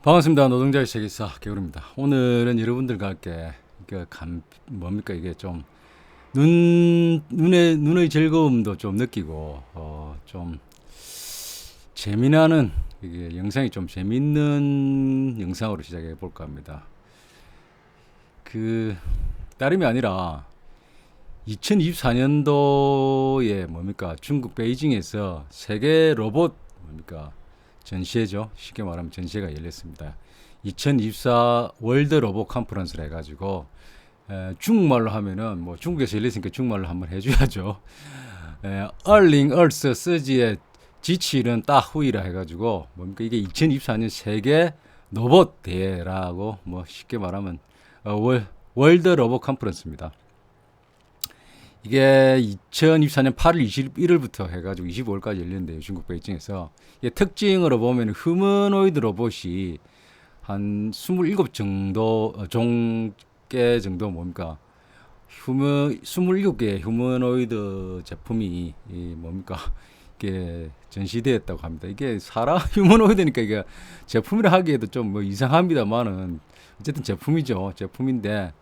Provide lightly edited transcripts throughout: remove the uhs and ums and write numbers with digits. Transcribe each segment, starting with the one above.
반갑습니다. 노동자의 세계사 개울입니다. 오늘은 여러분들과 함께 뭡니까 이게 좀 눈의 즐거움도 좀 느끼고 좀 재미나는 이게 영상이 좀 재밌는 영상으로 시작해 볼까 합니다. 다름이 아니라 2024년도에 중국 베이징에서 세계 로봇 전시회죠. 쉽게 말하면 전시회가 열렸습니다. 2024 월드 로봇 컨퍼런스를 해가지고 중국말로 하면은 중국에서 열렸으니까 중국말로 한번 해줘야죠. 얼링 얼스 쓰지의 지치는 따후이라 해가지고 이게 2024년 세계 로봇 대회라고 쉽게 말하면 월드 로봇 컨퍼런스입니다. 이게 2024년 8월 21일부터 해가지고 25일까지 열렸는데요. 중국 베이징에서. 특징으로 보면 휴머노이드 로봇이 한 27 정도, 종개 정도 27개의 휴머노이드 제품이 이게 전시되었다고 합니다. 이게 사람 휴머노이드니까 이게 제품이라 하기에도 좀 이상합니다만은 어쨌든 제품이죠. 제품인데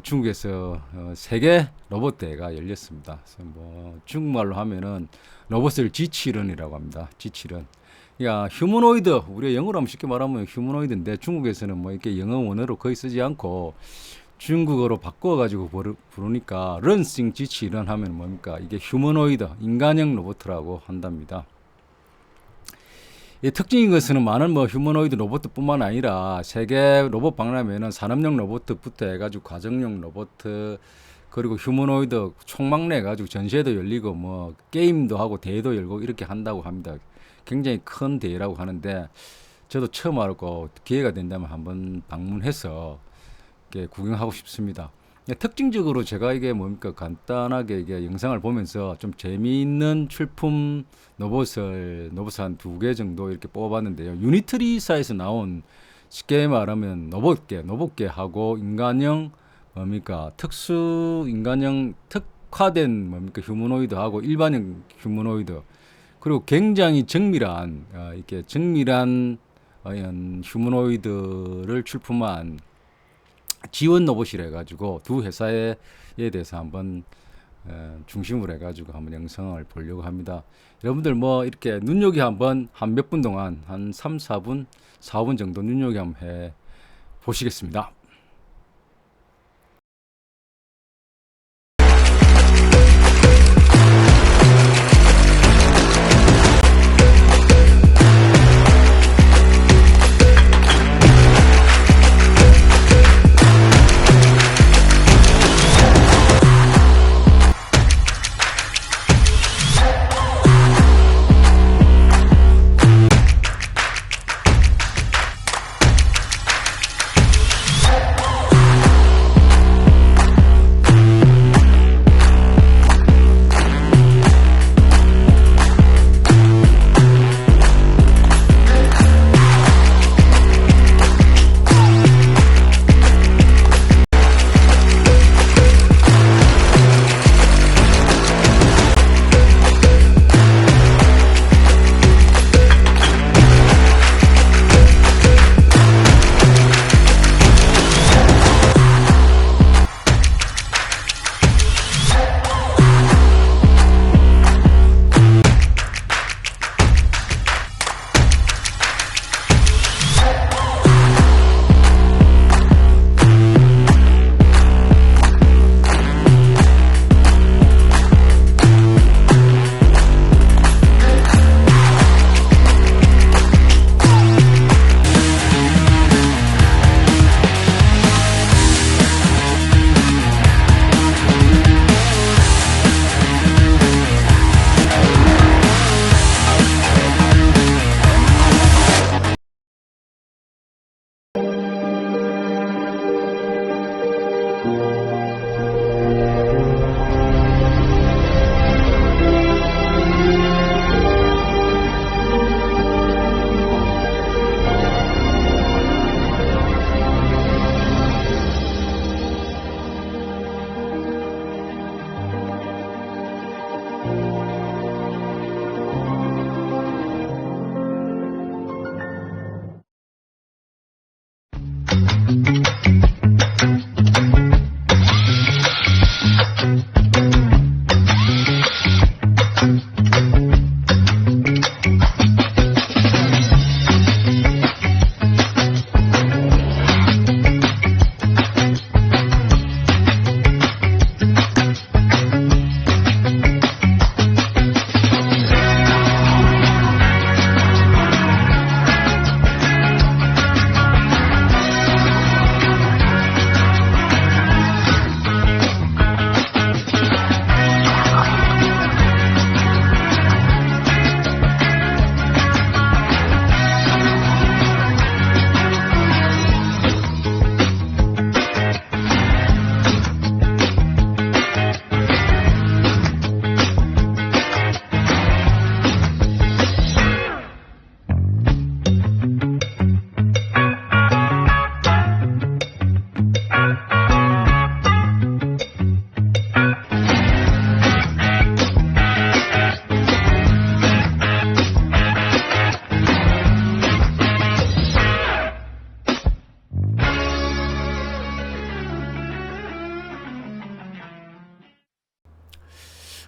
중국에서 세계 로봇 대회가 열렸습니다. 그래서 중국말로 하면은 로봇을 지치런이라고 합니다. 지치런. 그러니까 휴머노이드, 우리가 영어로 하면 쉽게 말하면 휴머노이드인데 중국에서는 이렇게 영어 원어로 거의 쓰지 않고 중국어로 바꿔가지고 부르니까 런싱 지치런 하면 이게 휴머노이드, 인간형 로봇이라고 한답니다. 특징인 것은 많은 휴머노이드 로봇뿐만 아니라 세계 로봇 박람회는 산업용 로봇부터 해가지고 가정용 로봇 그리고 휴머노이드 총망내 해가지고 전시회도 열리고 게임도 하고 대회도 열고 이렇게 한다고 합니다. 굉장히 큰 대회라고 하는데 저도 처음 알고 기회가 된다면 한번 방문해서 구경하고 싶습니다. 특징적으로 제가 이게 간단하게 이게 영상을 보면서 좀 재미있는 출품 로봇을 한 2개 정도 이렇게 뽑아봤는데요. 유니트리사에서 나온 쉽게 말하면 로봇계하고 인간형 특수 인간형 특화된 휴머노이드하고 일반형 휴머노이드 그리고 굉장히 정밀한 휴머노이드를 출품한 지원 로봇이라 해가지고 두 회사에 대해서 한번 중심으로 해가지고 한번 영상을 보려고 합니다. 여러분들 이렇게 눈여겨 한번 한 몇 분 동안 한 3, 4분, 4분 정도 눈여겨 한번 해 보시겠습니다.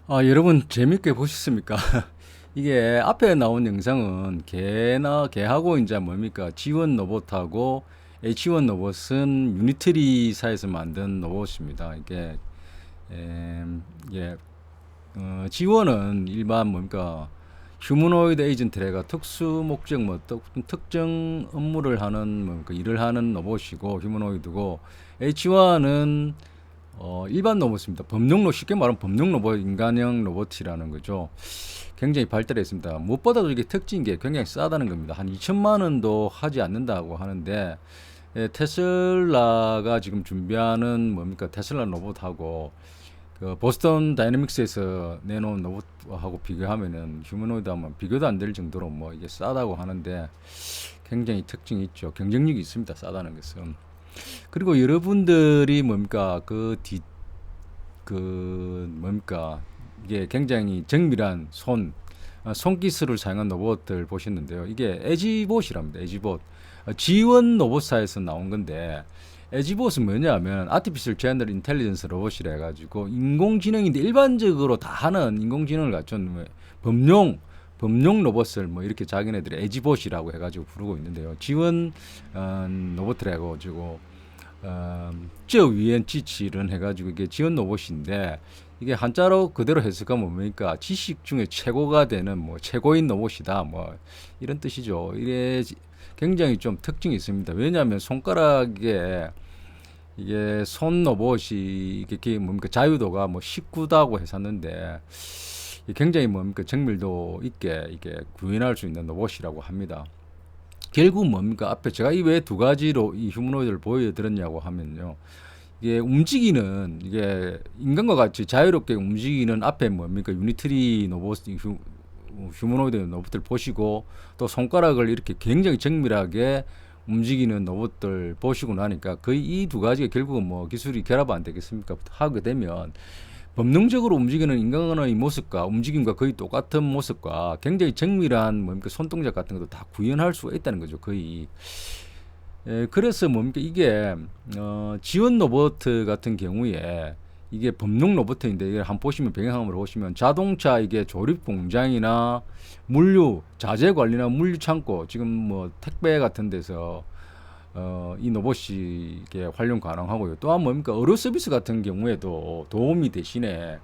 여러분 재밌게 보셨습니까? 이게 앞에 나온 영상은 개하고 이제 뭡니까? G1 로봇하고 H1 로봇은 유니트리사에서 만든 로봇입니다. 이게 G1은 일반 뭡니까? 휴머노이드 에이전트래가 특수 목적 특정 업무를 하는 뭡니까? 일을 하는 로봇이고 휴머노이드고 H1은 일반 로봇입니다. 쉽게 말하면 법용 로봇, 인간형 로봇이라는 거죠. 굉장히 발달했습니다. 무엇보다도 이게 특징인 게 굉장히 싸다는 겁니다. 한 2천만 원도 하지 않는다고 하는데, 테슬라가 지금 준비하는 뭡니까? 테슬라 로봇하고 그 보스턴 다이내믹스에서 내놓은 로봇하고 비교하면은 휴머노이드 하면 비교도 안 될 정도로 뭐 이게 싸다고 하는데 굉장히 특징이 있죠. 경쟁력이 있습니다. 싸다는 것은. 그리고 여러분들이 뭡니까 뭡니까 이게 굉장히 정밀한 손기술을 사용한 로봇들 보셨는데요. 이게 에지봇이랍니다. 에지봇. G1 로봇사에서 나온 건데 에지봇은 뭐냐면 아티피셜 제너럴 인텔리전스 로봇이라 해가지고 인공지능인데 일반적으로 다 하는 인공지능을 갖춘 법용 로봇을 뭐 이렇게 자기네들이 에지봇이라고 해가지고 부르고 있는데요. G1 로봇을 해가지고 저 위엔 지치를 해가지고 이게 지원 로봇인데 이게 한자로 그대로 해석하면 뭡니까? 지식 중에 최고가 되는 뭐 최고인 로봇이다 뭐 이런 뜻이죠. 이게 굉장히 좀 특징이 있습니다. 왜냐하면 손가락에 이게 손 로봇이 이게 뭡니까 자유도가 뭐 19다고 했었는데 굉장히 뭡니까 정밀도 있게 이게 구현할 수 있는 로봇이라고 합니다. 결국 뭡니까 앞에 제가 이 왜 두 가지로 이 휴머노이드를 보여드렸냐고 하면요. 이게 인간과 같이 자유롭게 움직이는 앞에 뭡니까 유니트리 로봇 휴머노이드 로봇들 보시고 또 손가락을 이렇게 굉장히 정밀하게 움직이는 로봇들 보시고 나니까 거의 이 두 가지가 결국은 뭐 기술이 결합 안 되겠습니까? 하게 되면 본능적으로 움직이는 인간의 모습과 움직임과 거의 똑같은 모습과 굉장히 정밀한 뭡니까 손동작 같은 것도 다 구현할 수가 있다는 거죠. 거의. 그래서 뭡니까 이게 지원 로봇 같은 경우에 이게 법용 로봇인데 이게 한번 보시면 배경화면으로 보시면 자동차 이게 조립 공장이나 물류 자재 관리나 물류 창고 지금 뭐 택배 같은 데서 이 로봇이 이게 활용 가능하고요. 또한 뭡니까 의료 서비스 같은 경우에도 도움이 대신에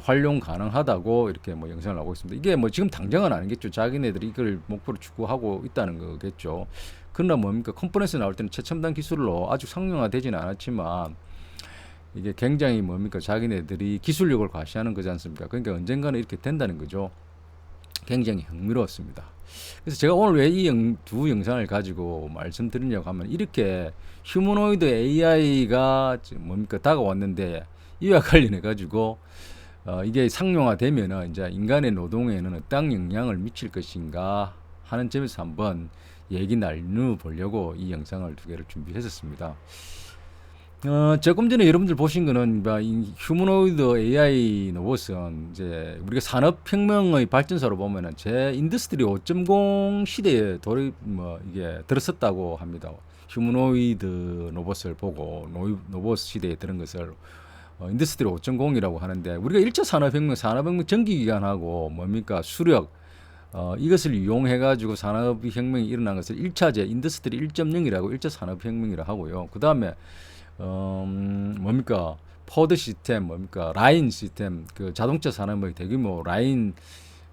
활용 가능하다고 이렇게 뭐 영상을 하고 있습니다. 이게 뭐 지금 당장은 아니겠죠. 자기네들이 이걸 목표로 추구하고 있다는 거겠죠. 그러나 뭡니까 컴포넌트 나올 때는 최첨단 기술로 아주 상용화되지는 않았지만 이게 굉장히 뭡니까 자기네들이 기술력을 과시하는 거지 않습니까? 그러니까 언젠가는 이렇게 된다는 거죠. 굉장히 흥미로웠습니다. 그래서 제가 오늘 왜 이 두 영상을 가지고 말씀드리려고 하면 이렇게 휴머노이드 AI가 뭡니까 다가왔는데 이와 관련해 가지고 이게 상용화되면은 이제 인간의 노동에는 어떤 영향을 미칠 것인가 하는 점에서 한번 얘기 나눠보려고 이 영상을 두 개를 준비했었습니다. 조금 전에 여러분들 보신 거는 이 휴머노이드 AI 로봇은 이제 우리가 산업혁명의 발전소로 보면은 제 인더스트리 5.0 시대에 이게 들었었다고 합니다. 휴머노이드 로봇을 보고 로봇 시대에 들은 것을 인더스트리 5.0이라고 하는데 우리가 1차 산업혁명 전기기관하고 뭡니까 수력 이것을 이용해 가지고 산업혁명이 일어난 것을 1차제 인더스트리 1.0이라고 1차 산업혁명이라고 하고요. 그 다음에 뭡니까 포드 시스템 뭡니까 라인 시스템 그 자동차 산업의 대규모 라인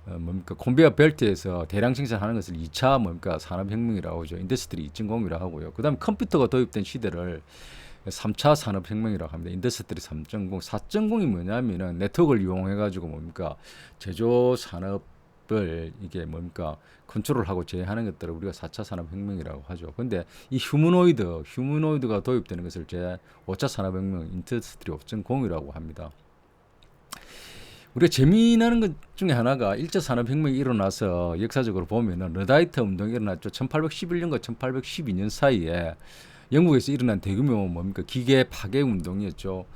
뭡니까 컨베이어 벨트에서 대량 생산하는 것을 2차 뭡니까 산업혁명이라고 하죠. 인더스트리 2.0이라고 하고요. 그 다음에 컴퓨터가 도입된 시대를 3차 산업혁명이라고 합니다. 인더스트리 3.0, 4.0이 뭐냐면은 네트워크를 이용해 가지고 뭡니까 제조 산업을 이게 뭡니까 컨트롤하고 제어하는 것들을 우리가 4차 산업혁명이라고 하죠. 근데 이 휴머노이드가 도입되는 것을 제 5차 산업혁명 인더스트리 5.0이라고 합니다. 우리가 재미나는 것 중에 하나가 1차 산업혁명이 일어나서 역사적으로 보면은 러다이트 운동이 일어났죠. 1811년과 1812년 사이에 영국에서 일어난 대규모 뭡니까 기계 파괴 운동이었죠.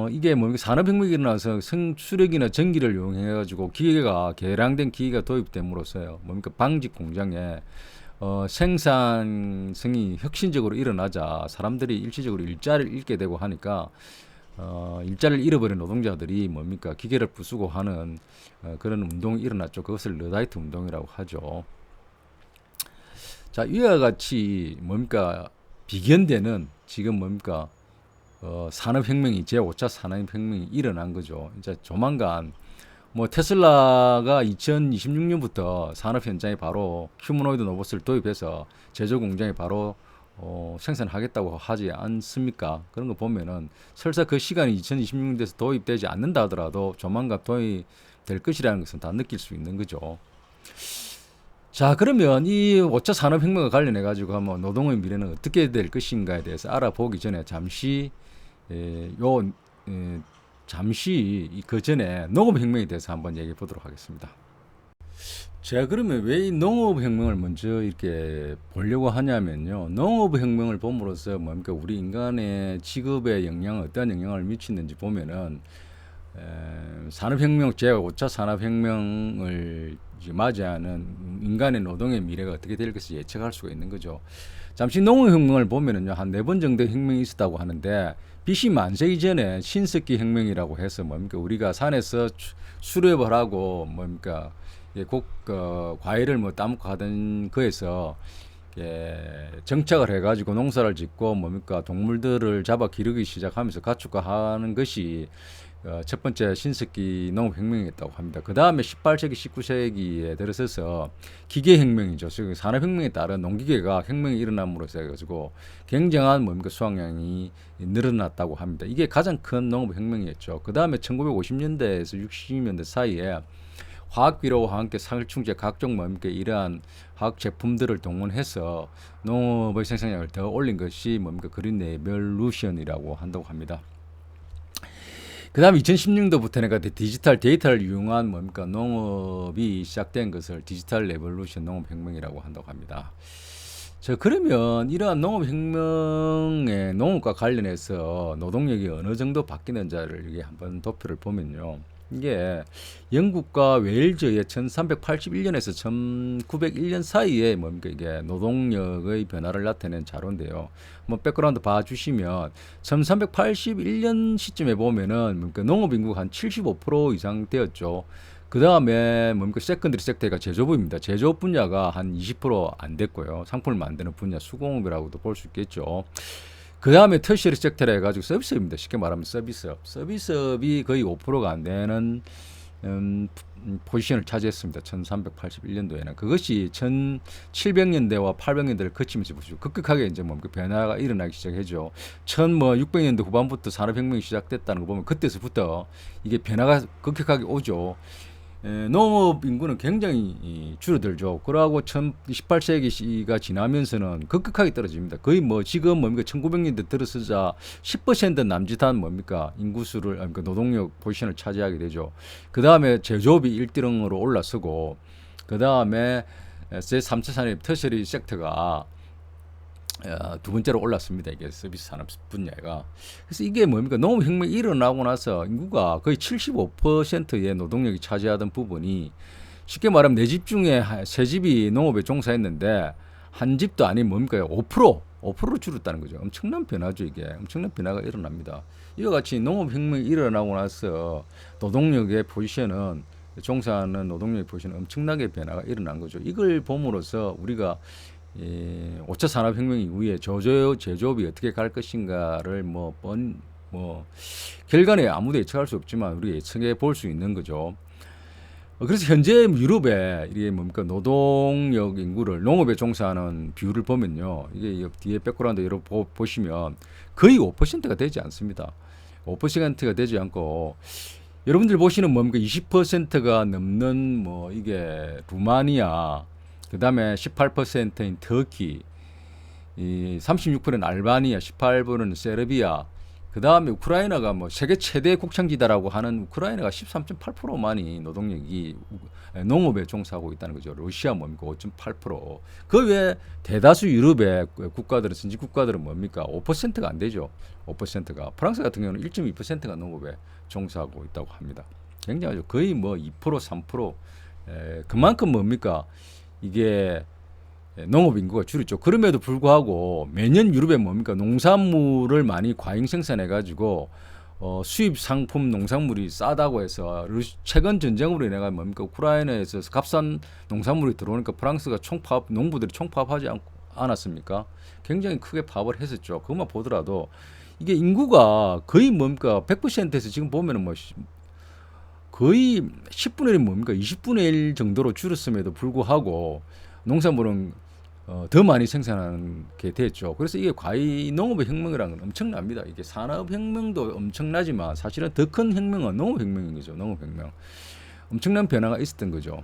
이게 뭡니까 산업혁명이 일어나서 수력이나 전기를 이용해 가지고 개량된 기계가 도입됨으로써요. 뭡니까 방직 공장에 생산성이 혁신적으로 일어나자 사람들이 일시적으로 일자리를 잃게 되고 하니까 일자리를 잃어버린 노동자들이 뭡니까 기계를 부수고 하는 그런 운동이 일어났죠. 그것을 러다이트 운동이라고 하죠. 자, 이와 같이 뭡니까 비견되는 지금 뭡니까 산업혁명이 제5차 산업혁명이 일어난 거죠. 이제 조만간 뭐 테슬라가 2026년부터 산업 현장에 바로 휴머노이드 로봇을 도입해서 제조 공장에 바로 생산하겠다고 하지 않습니까? 그런 거 보면은 설사 그 시간이 2026년 돼서 도입되지 않는다 하더라도 조만간 도입될 것이라는 것은 다 느낄 수 있는 거죠. 자, 그러면 이 5차 산업혁명과 관련해 가지고 한번 노동의 미래는 어떻게 될 것인가에 대해서 알아보기 전에 잠시 에, 요 에, 잠시 그 전에 농업혁명에 대해서 한번 얘기해 보도록 하겠습니다. 제가 그러면 왜 이 농업혁명을 먼저 이렇게 보려고 하냐면요. 농업혁명을 봄으로써 뭡니까 우리 인간의 직업에 어떠한 영향을 미치는지 보면은 산업혁명 제5차 산업혁명을 맞이하는 인간의 노동의 미래가 어떻게 될 것을 예측할 수가 있는 거죠. 잠시 농업혁명을 보면은요 한 4번 정도의 혁명이 있었다고 하는데 BC 만세기 전에 신석기 혁명이라고 해서 뭡니까 우리가 산에서 수렵을 하고 뭡니까 과일을 뭐 따먹고 하던 거에서 정착을 해가지고 농사를 짓고 뭡니까 동물들을 잡아 기르기 시작하면서 가축화하는 것이 첫 번째 신석기 농업혁명이었다고 합니다. 그 다음에 18세기, 19세기에 들어서서 기계혁명이죠. 산업혁명에 따른 농기계가 혁명이 일어남으로써 해가지고 굉장한 뭡니까 수확량이 늘어났다고 합니다. 이게 가장 큰 농업혁명이었죠. 그 다음에 1950년대에서 60년대 사이에 화학비료와 함께 살충제 각종 뭡니까 이러한 화학 제품들을 동원해서 농업의 생산량을 더 올린 것이 뭡니까 그린 레볼루션이라고 한다고 합니다. 그 다음에 2010년도부터는 디지털 데이터를 이용한 뭡니까 농업이 시작된 것을 디지털 레볼루션 농업혁명이라고 한다고 합니다. 자, 그러면 이러한 농업혁명의 농업과 관련해서 노동력이 어느 정도 바뀌는지를 이게 한번 도표를 보면요. 이게 영국과 웨일즈의 1381년에서 1901년 사이에 뭡니까 이게 노동력의 변화를 나타낸 자료인데요. 뭐 백그라운드 봐주시면 1381년 시점에 보면은 뭡니까 농업 인구가 한 75% 이상 되었죠. 그 다음에 뭡니까 세컨드리 섹터가 제조업입니다. 제조업 분야가 한 20% 안 됐고요. 상품을 만드는 분야 수공업이라고도 볼 수 있겠죠. 그 다음에 터시어리 섹터라 해가지고 서비스업입니다. 쉽게 말하면 서비스업. 서비스업이 거의 5%가 안 되는 포지션을 차지했습니다. 1381년도에는. 그것이 1700년대와 800년대를 거치면서 보시죠. 급격하게 이제 뭡니까 변화가 일어나기 시작했죠. 1600년대 후반부터 산업혁명이 시작됐다는 거 보면 그때서부터 이게 변화가 급격하게 오죠. 농업 인구는 굉장히 줄어들죠. 그러고 18세기가 지나면서는 급격하게 떨어집니다. 거의 뭐 지금 뭡니까 1900년대 들어서자 10% 남짓한 뭡니까 인구수를 그러니까 노동력 포지션을 차지하게 되죠. 그 다음에 제조업이 1등으로 올라서고 그 다음에 제3차 산업 터셔리 섹터가 두 번째로 올랐습니다. 이게 서비스 산업 분야가. 그래서 이게 뭡니까? 농업혁명이 일어나고 나서 인구가 거의 75%의 노동력이 차지하던 부분이 쉽게 말하면 네 집 중에 세 집이 농업에 종사했는데 한 집도 아닌 뭡니까? 5%로 줄었다는 거죠. 엄청난 변화죠. 이게 엄청난 변화가 일어납니다. 이와 같이 농업혁명이 일어나고 나서 노동력의 포지션은 종사하는 노동력의 포지션은 엄청나게 변화가 일어난 거죠. 이걸 봄으로써 우리가 5차 산업혁명 이후에 제조업이 어떻게 갈 것인가를 결과는 아무도 예측할 수 없지만 우리가 예측해 볼 수 있는 거죠. 그래서 현재 유럽에 이게 뭡니까 노동력 인구를 농업에 종사하는 비율을 보면요. 이게 뒤에 백그라운드 여러분 보시면 거의 5%가 되지 않습니다. 5%가 되지 않고 여러분들 보시는 뭡니까 20%가 넘는 뭐 이게 루마니아 그 다음에 18%인 터키, 36%는 알바니아, 18%는 세르비아, 그 다음에 우크라이나가 뭐 세계 최대 곡창지다라고 하는 우크라이나가 13.8%만이 노동력이 농업에 종사하고 있다는 거죠. 러시아 뭡니까 5.8%. 그 외에 대다수 유럽의 국가들은 선진 국가들은 뭡니까 5%가 안 되죠. 5%가 프랑스 같은 경우는 1.2%가 농업에 종사하고 있다고 합니다. 굉장하죠. 거의 뭐 2%, 3%. 그만큼 뭡니까 이게 농업 인구가 줄었죠. 그럼에도 불구하고 매년 유럽에 뭡니까 농산물을 많이 과잉 생산해 가지고 수입 상품 농산물이 싸다고 해서 최근 전쟁으로 인해 뭡니까 우크라이나에서 값싼 농산물이 들어오니까 프랑스가 총파업 농부들이 총파업하지 않았습니까? 굉장히 크게 파업을 했었죠. 그것만 보더라도 이게 인구가 거의 뭡니까 100%에서 지금 보면은 뭐 거의 10분의 1이 뭡니까 20분의 1 정도로 줄었음에도 불구하고 농산물은 더 많이 생산하는 게 됐죠. 그래서 이게 과이 농업의 혁명이라는 건 엄청납니다. 이게 산업혁명도 엄청나지만 사실은 더 큰 혁명은 농업혁명인 거죠. 농업혁명. 엄청난 변화가 있었던 거죠.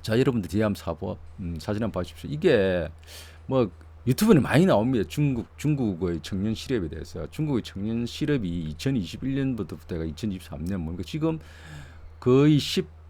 자, 여러분들 뒤에 한번 사진 한번 봐주십시오. 이게 뭐 유튜브에 많이 나옵니다. 중국의 청년 실업에 대해서. 중국의 청년 실업이 2021년부터가 2023년 뭡니까 지금 거의 2,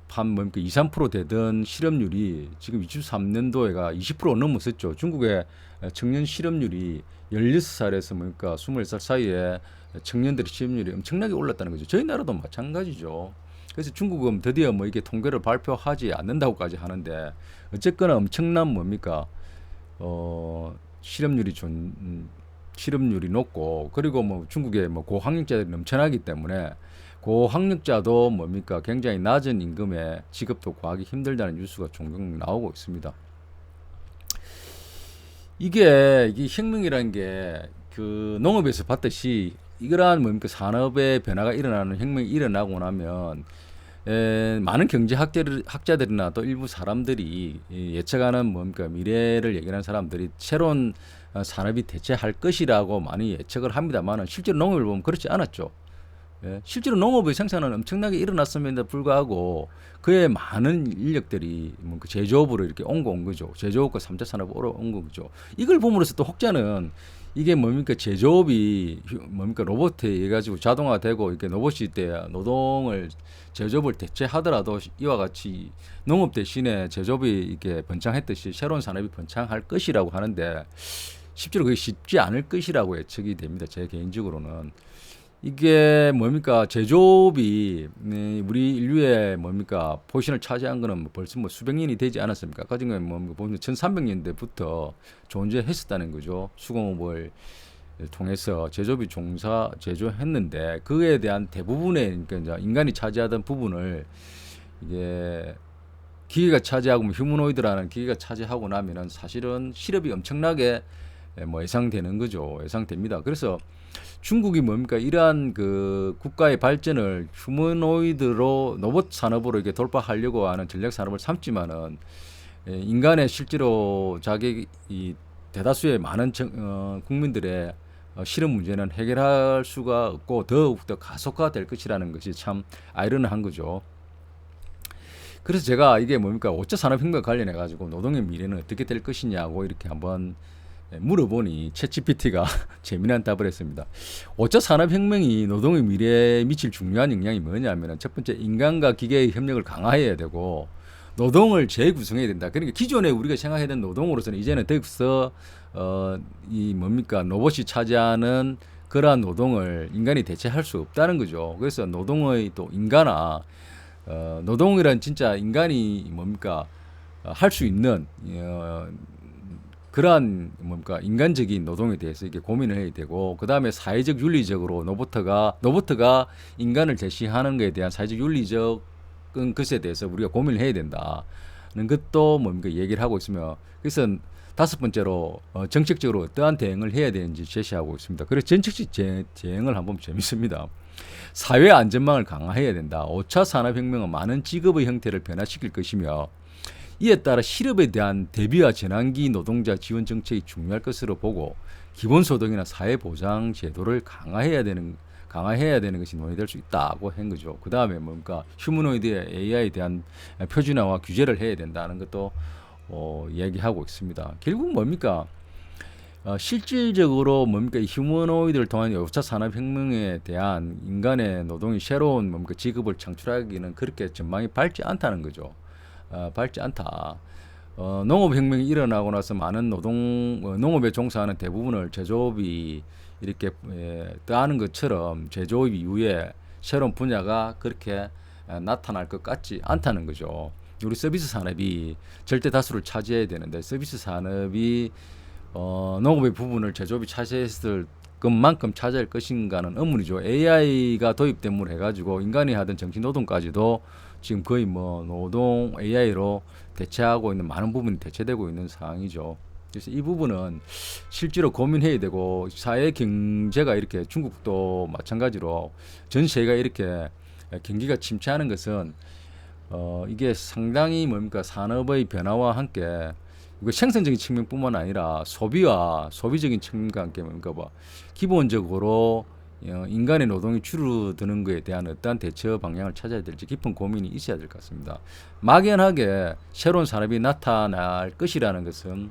3% 되던 실업률이 지금 23년도에가 20% 넘었었죠. 중국의 청년 실업률이 16살에서 뭡니까 20살 사이에 청년들의 실업률이 엄청나게 올랐다는 거죠. 저희 나라도 마찬가지죠. 그래서 중국은 드디어 뭐 이게 통계를 발표하지 않는다고까지 하는데 어쨌거나 엄청난 뭡니까 실업률이 높고 그리고 뭐 중국의 뭐 고학력자들이 넘쳐나기 때문에 고학력자도 뭡니까 굉장히 낮은 임금에 직업도 구하기 힘들다는 뉴스가 종종 나오고 있습니다. 이게 혁명이라는 게 그 농업에서 봤듯이 이러한 뭡니까 산업의 변화가 일어나는 혁명이 일어나고 나면 많은 학자들이나 또 일부 사람들이 예측하는 뭡니까 미래를 예견하는 사람들이 새로운 산업이 대체할 것이라고 많이 예측을 합니다만 실제로 농업을 보면 그렇지 않았죠. 예, 실제로 농업의 생산은 엄청나게 일어났음에도 불구하고 그의 많은 인력들이 뭐 제조업으로 이렇게 온 거죠. 제조업과 3차 산업으로 온 거죠. 이걸 보므로써 또 혹자는 이게 뭡니까 제조업이 뭡니까 로봇에 의해 가지고 자동화되고 이렇게 로봇이 때 노동을 제조업을 대체하더라도 이와 같이 농업 대신에 제조업이 이렇게 번창했듯이 새로운 산업이 번창할 것이라고 하는데 실제로 그게 쉽지 않을 것이라고 예측이 됩니다. 제 개인적으로는. 이게 뭡니까 제조업이 우리 인류의 뭡니까 포션을 차지한 거는 벌써 뭐 수백 년이 되지 않았습니까? 아까 전에 뭐 보면 1300년대부터 존재했었다는 거죠. 수공업을 통해서 제조업이 제조했는데 그에 대한 대부분의 그러니까 이제 인간이 차지하던 부분을 이게 기계가 차지하고 뭐 휴머노이드라는 기계가 차지하고 나면은 사실은 실업이 엄청나게 뭐 예상되는 거죠. 예상됩니다. 그래서 중국이 뭡니까 이러한 그 국가의 발전을 휴머노이드로 로봇 산업으로 이렇게 돌파하려고 하는 전략 산업을 삼지만은 인간의 실제로 자기 이 대다수의 많은 국민들의 실업 문제는 해결할 수가 없고 더욱더 가속화될 것이라는 것이 참 아이러니한 거죠. 그래서 제가 이게 뭡니까 5차 산업혁명 관련해 가지고 노동의 미래는 어떻게 될 것이냐고 이렇게 한번 물어보니 챗GPT가 재미난 답을 했습니다. 5차 산업혁명이 노동의 미래에 미칠 중요한 영향이 뭐냐면 첫 번째 인간과 기계의 협력을 강화해야 되고 노동을 재구성해야 된다. 그러니까 기존에 우리가 생각하던 노동으로서는 이제는 더욱더 이 뭡니까 로봇이 차지하는 그러한 노동을 인간이 대체할 수 없다는 거죠. 그래서 노동의 또 인간화 노동이란 진짜 인간이 뭡니까 할 수 있는 그러한 뭡니까 인간적인 노동에 대해서 이게 고민을 해야 되고 그 다음에 사회적 윤리적으로 로봇가 인간을 대신하는 것에 대한 사회적 윤리적인 것에 대해서 우리가 고민을 해야 된다는 것도 뭡니까 얘기를 하고 있으며 그래서 다섯 번째로 정책적으로 어떠한 대응을 해야 되는지 제시하고 있습니다. 그래서 정책적 대응을 한번 보면 재밌습니다. 사회 안전망을 강화해야 된다. 5차 산업혁명은 많은 직업의 형태를 변화시킬 것이며 이에 따라 실업에 대한 대비와 전환기 노동자 지원 정책이 중요할 것으로 보고 기본소득이나 사회보장 제도를 강화해야 되는 것이 논의될 수 있다고 한 거죠. 그 다음에 뭔가 휴머노이드의 AI에 대한 표준화와 규제를 해야 된다는 것도 얘기하고 있습니다. 결국 뭡니까? 실질적으로 뭡니까 휴머노이드를 통한 5차 산업혁명에 대한 인간의 노동이 새로운 뭡니까 직업을 창출하기는 그렇게 전망이 밝지 않다는 거죠. 밝지 않다. 농업혁명이 일어나고 나서 많은 농업에 종사하는 대부분을 제조업이 이렇게 떠하는 것처럼 제조업 이후에 새로운 분야가 그렇게 나타날 것 같지 않다는 거죠. 우리 서비스 산업이 절대 다수를 차지해야 되는데 서비스 산업이 농업의 부분을 제조업이 차지했을 것만큼 차지할 것인가는 의문이죠. AI가 도입됨으로 해가지고 인간이 하던 정신 노동까지도 지금 거의 뭐 노동 AI로 대체하고 있는 많은 부분이 대체되고 있는 상황이죠. 그래서 이 부분은 실제로 고민해야 되고 사회 경제가 이렇게 중국도 마찬가지로 전 세계가 이렇게 경기가 침체하는 것은 이게 상당히 뭡니까 산업의 변화와 함께 이거 생산적인 측면뿐만 아니라 소비와 소비적인 측면과 함께 뭡니까 뭐 기본적으로 인간의 노동이 줄어드는 것에 대한 어떠한 대처 방향을 찾아야 될지 깊은 고민이 있어야 될 것 같습니다. 막연하게 새로운 산업이 나타날 것이라는 것은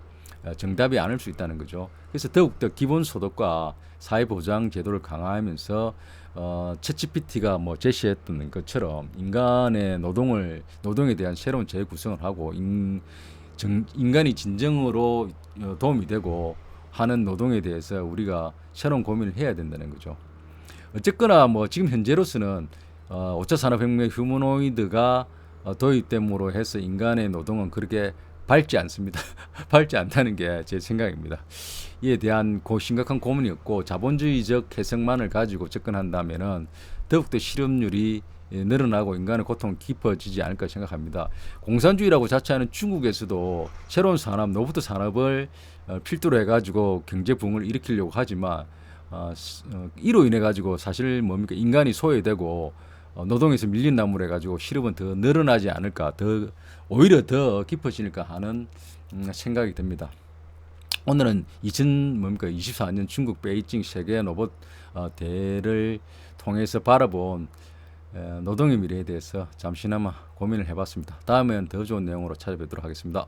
정답이 아닐 수 있다는 거죠. 그래서 더욱더 기본소득과 사회보장 제도를 강화하면서 챗GPT가 뭐 제시했던 것처럼 인간의 노동에 대한 새로운 재구성을 하고 인간이 진정으로 도움이 되고 하는 노동에 대해서 우리가 새로운 고민을 해야 된다는 거죠. 어쨌거나 뭐 지금 현재로서는 5차 산업혁명 휴머노이드가 도입됨으로 해서 인간의 노동은 그렇게 밝지 않습니다. 밝지 않다는 게 제 생각입니다. 이에 대한 심각한 고민이었고 자본주의적 해석만을 가지고 접근한다면은 더욱더 실업률이 늘어나고 인간의 고통은 깊어지지 않을까 생각합니다. 공산주의라고 자처하는 중국에서도 새로운 산업, 로봇 산업을 필두로 해가지고 경제 붕을 일으키려고 하지만 이로 인해 가지고 사실 뭡니까 인간이 소외되고 노동에서 밀린 나무로 해가지고 실업은 더 늘어나지 않을까, 오히려 더 깊어지니까 하는 생각이 듭니다. 오늘은 2024년 중국 베이징 세계 로봇 대회를 통해서 바라본 노동의 미래에 대해서 잠시나마 고민을 해봤습니다. 다음엔 더 좋은 내용으로 찾아뵙도록 하겠습니다.